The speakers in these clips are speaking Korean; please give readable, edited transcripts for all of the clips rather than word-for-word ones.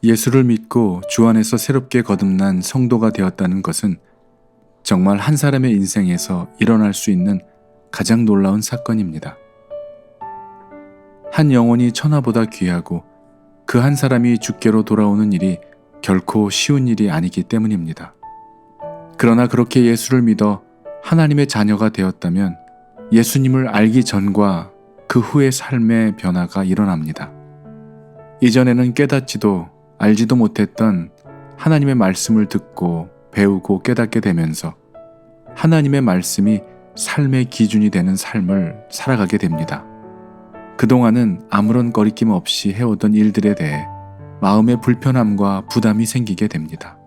예수를 믿고 주 안에서 새롭게 거듭난 성도가 되었다는 것은 정말 한 사람의 인생에서 일어날 수 있는 가장 놀라운 사건입니다. 한 영혼이 천하보다 귀하고 그 한 사람이 주께로 돌아오는 일이 결코 쉬운 일이 아니기 때문입니다. 그러나 그렇게 예수를 믿어 하나님의 자녀가 되었다면 예수님을 알기 전과 그 후의 삶의 변화가 일어납니다. 이전에는 깨닫지도 알지도 못했던 하나님의 말씀을 듣고 배우고 깨닫게 되면서 하나님의 말씀이 삶의 기준이 되는 삶을 살아가게 됩니다. 그동안은 아무런 거리낌 없이 해오던 일들에 대해 마음의 불편함과 부담이 생기게 됩니다.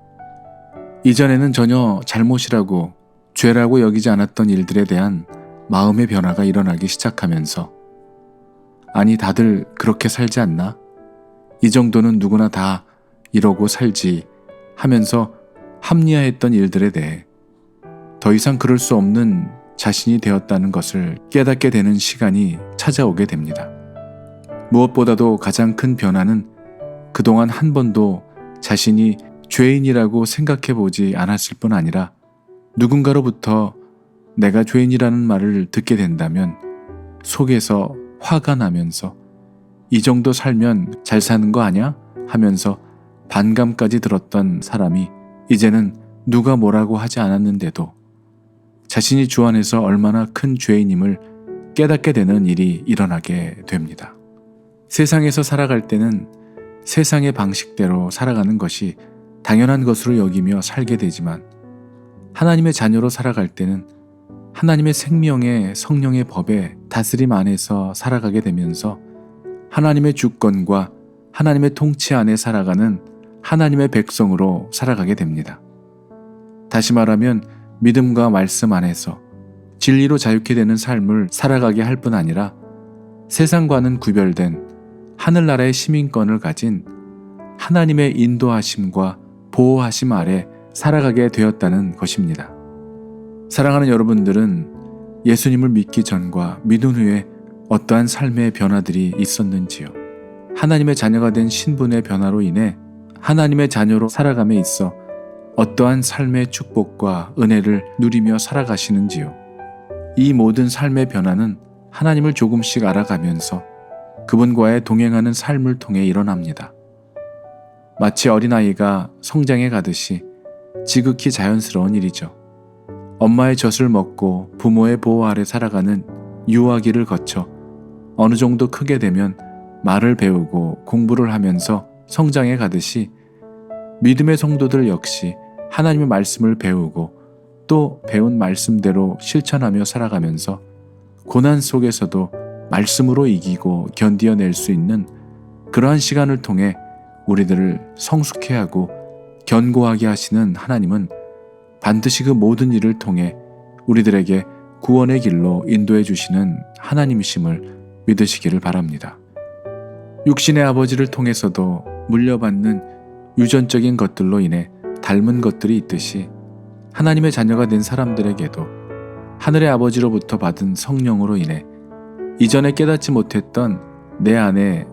이전에는 전혀 잘못이라고 죄라고 여기지 않았던 일들에 대한 마음의 변화가 일어나기 시작하면서 아니 다들 그렇게 살지 않나? 이 정도는 누구나 다 이러고 살지 하면서 합리화했던 일들에 대해 더 이상 그럴 수 없는 자신이 되었다는 것을 깨닫게 되는 시간이 찾아오게 됩니다. 무엇보다도 가장 큰 변화는 그동안 한 번도 자신이 죄인이라고 생각해 보지 않았을 뿐 아니라 누군가로부터 내가 죄인이라는 말을 듣게 된다면 속에서 화가 나면서 이 정도 살면 잘 사는 거 아냐? 하면서 반감까지 들었던 사람이 이제는 누가 뭐라고 하지 않았는데도 자신이 주 안에서 얼마나 큰 죄인임을 깨닫게 되는 일이 일어나게 됩니다. 세상에서 살아갈 때는 세상의 방식대로 살아가는 것이 당연한 것으로 여기며 살게 되지만 하나님의 자녀로 살아갈 때는 하나님의 생명의 성령의 법에 다스림 안에서 살아가게 되면서 하나님의 주권과 하나님의 통치 안에 살아가는 하나님의 백성으로 살아가게 됩니다. 다시 말하면 믿음과 말씀 안에서 진리로 자유케 되는 삶을 살아가게 할 뿐 아니라 세상과는 구별된 하늘나라의 시민권을 가진 하나님의 인도하심과 보호하심 아래 살아가게 되었다는 것입니다. 사랑하는 여러분들은 예수님을 믿기 전과 믿은 후에 어떠한 삶의 변화들이 있었는지요? 하나님의 자녀가 된 신분의 변화로 인해 하나님의 자녀로 살아감에 있어 어떠한 삶의 축복과 은혜를 누리며 살아가시는지요? 이 모든 삶의 변화는 하나님을 조금씩 알아가면서 그분과의 동행하는 삶을 통해 일어납니다. 마치 어린아이가 성장해 가듯이 지극히 자연스러운 일이죠. 엄마의 젖을 먹고 부모의 보호 아래 살아가는 유아기를 거쳐 어느 정도 크게 되면 말을 배우고 공부를 하면서 성장해 가듯이 믿음의 성도들 역시 하나님의 말씀을 배우고 또 배운 말씀대로 실천하며 살아가면서 고난 속에서도 말씀으로 이기고 견디어낼 수 있는 그러한 시간을 통해 우리들을 성숙해 하고 견고하게 하시는 하나님은 반드시 그 모든 일을 통해 우리들에게 구원의 길로 인도해 주시는 하나님이심을 믿으시기를 바랍니다. 육신의 아버지를 통해서도 물려받는 유전적인 것들로 인해 닮은 것들이 있듯이 하나님의 자녀가 된 사람들에게도 하늘의 아버지로부터 받은 성령으로 인해 이전에 깨닫지 못했던 내 안에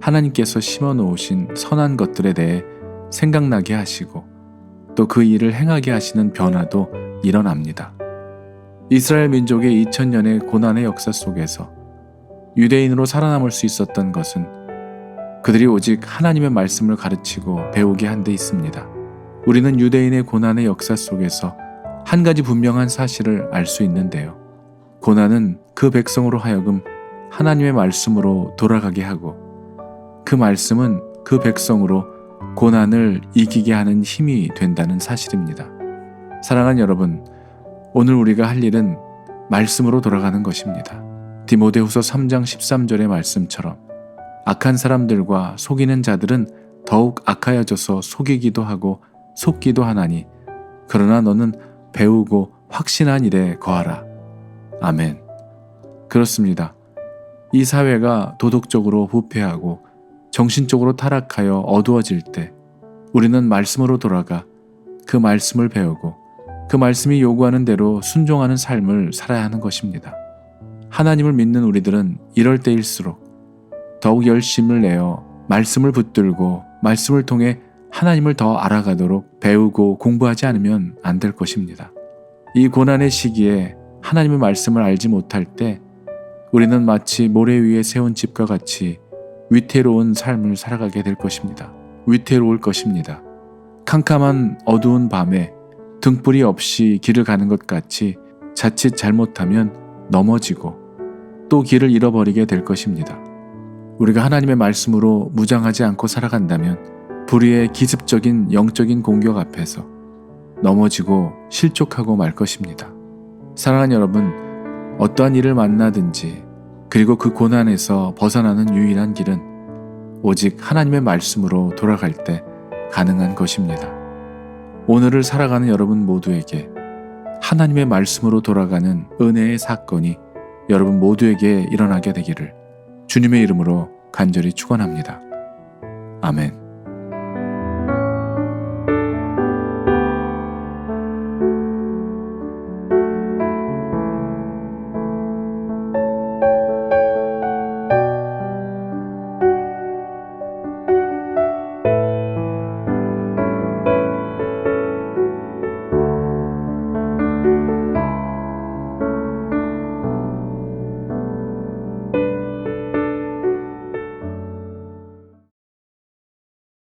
하나님께서 심어 놓으신 선한 것들에 대해 생각나게 하시고 또 그 일을 행하게 하시는 변화도 일어납니다. 이스라엘 민족의 2000년의 고난의 역사 속에서 유대인으로 살아남을 수 있었던 것은 그들이 오직 하나님의 말씀을 가르치고 배우게 한 데 있습니다. 우리는 유대인의 고난의 역사 속에서 한 가지 분명한 사실을 알 수 있는데요. 고난은 그 백성으로 하여금 하나님의 말씀으로 돌아가게 하고 그 말씀은 그 백성으로 고난을 이기게 하는 힘이 된다는 사실입니다. 사랑하는 여러분, 오늘 우리가 할 일은 말씀으로 돌아가는 것입니다. 디모데후서 3장 13절의 말씀처럼 악한 사람들과 속이는 자들은 더욱 악하여져서 속이기도 하고 속기도 하나니 그러나 너는 배우고 확신한 일에 거하라. 아멘. 그렇습니다. 이 사회가 도덕적으로 부패하고 정신적으로 타락하여 어두워질 때 우리는 말씀으로 돌아가 그 말씀을 배우고 그 말씀이 요구하는 대로 순종하는 삶을 살아야 하는 것입니다. 하나님을 믿는 우리들은 이럴 때일수록 더욱 열심을 내어 말씀을 붙들고 말씀을 통해 하나님을 더 알아가도록 배우고 공부하지 않으면 안 될 것입니다. 이 고난의 시기에 하나님의 말씀을 알지 못할 때 우리는 마치 모래 위에 세운 집과 같이 위태로운 삶을 살아가게 될 것입니다. 위태로울 것입니다. 캄캄한 어두운 밤에 등불이 없이 길을 가는 것 같이 자칫 잘못하면 넘어지고 또 길을 잃어버리게 될 것입니다. 우리가 하나님의 말씀으로 무장하지 않고 살아간다면 불의의 기습적인 영적인 공격 앞에서 넘어지고 실족하고 말 것입니다. 사랑하는 여러분, 어떠한 일을 만나든지 그리고 그 고난에서 벗어나는 유일한 길은 오직 하나님의 말씀으로 돌아갈 때 가능한 것입니다. 오늘을 살아가는 여러분 모두에게 하나님의 말씀으로 돌아가는 은혜의 사건이 여러분 모두에게 일어나게 되기를 주님의 이름으로 간절히 축원합니다. 아멘.